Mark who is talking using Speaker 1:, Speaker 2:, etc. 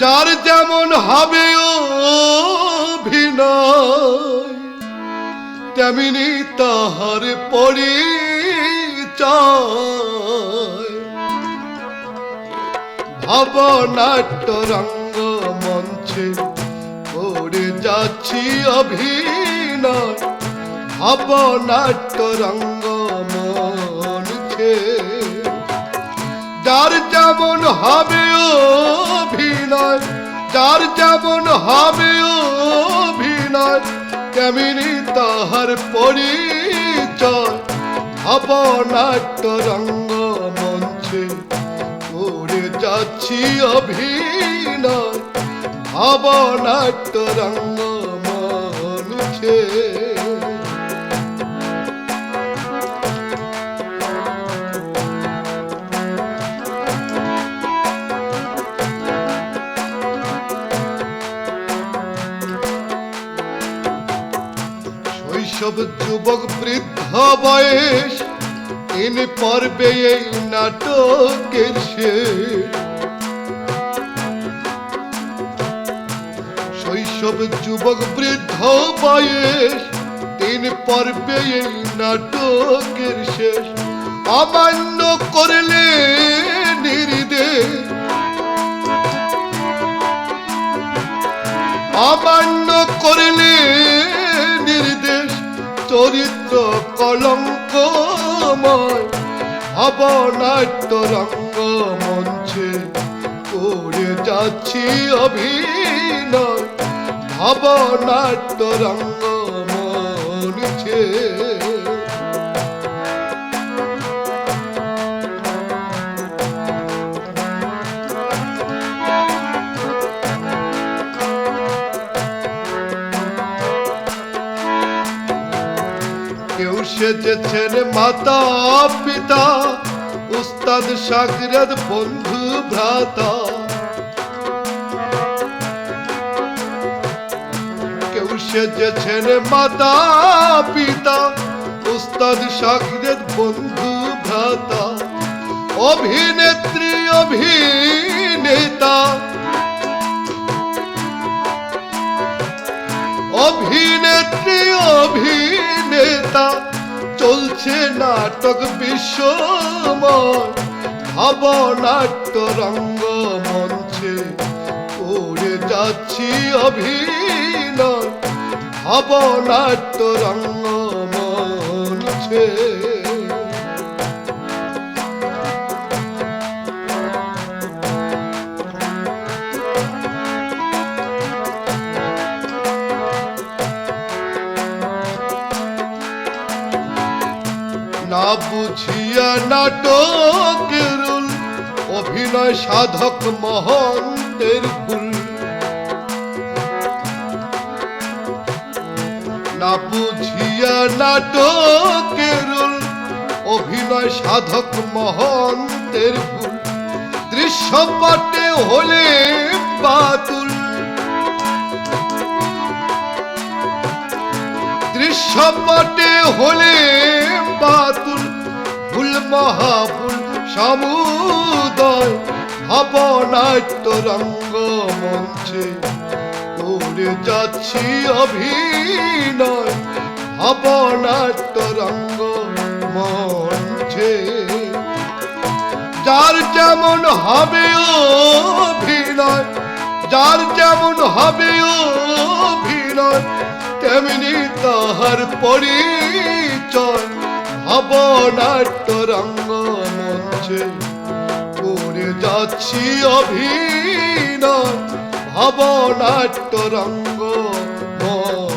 Speaker 1: যার যেমন হবে অভিনয় তেমনি তাহার পরিচয়। ভাবনাট্য রঙ্গ মঞ্চে করে যাচ্ছি অভিনয়, ভাবনাট্য রঙ্গ মঞ্চে। যার যেমন হবে অভিনয়, যার যেমন হবে অভিনয় তেমনি তাহার পরিচয়। ভাবনাট্য রঙ্গ মঞ্চে করে যাচ্ছি অভিনয়, ভাবনাট্য রঙ্গ মঞ্চে। শৈশব যুবক বৃদ্ধ বয়স তিন পর্বে এই নাটকের শেষ। শৈশব যুবক বৃদ্ধ বয়স তিন পর্বে এই নাটকের শেষ। অমান্য করলে নির্দেশ, অমান্য করলে নির্দেশ চরিত্র কলঙ্কময়। ভাবনাট্য রঙ্গ মঞ্চে করে যাচ্ছি অভিনয়, ভাবনাট্য রঙ্গ মঞ্চে। কেউ সেজেছেন মাতা পিতা, উস্তাদ শাগিরদ বন্ধু ভ্রাতা। কেউ সেজেছেন মাতা পিতা, উস্তাদ শাগিরদ বন্ধু ভ্রাতা। অভিনেত্রী অভিনেতা, অভিনেত্রী অভিনেতা চলছে নাটক বিশ্বময়। ভাবনাট্য রঙ্গ মঞ্চে করে যাচ্ছি অভিনয়, ভাবনাট্য রঙ্গ মঞ্চে। না বুঝিয়া নাটকের রুল, অভিনয় সাধক মহন্তের ভুল। না বুঝিয়া নাটকের রুল, অভিনয় সাধক মহন্তের ভুল। দৃশ্যপটে হলে বাতুল, দৃশ্যপটে হলে বাতুল। ভুল মহাভুল সমুদয়। ভাবনাট্য রঙ্গ মঞ্চে করে যাচ্ছি অভিনয়, ভাবনাট্য রঙ্গ মঞ্চে। যার যেমন হবে অভিনয়, যার যেমন হবে অভিনয় তেমনি তাহার পরিচয়। ভাবনাট্য রঙ্গ মঞ্চে করে যাচ্ছি অভিনয়, ভাবনাট্য রঙ্গ মঞ্চে।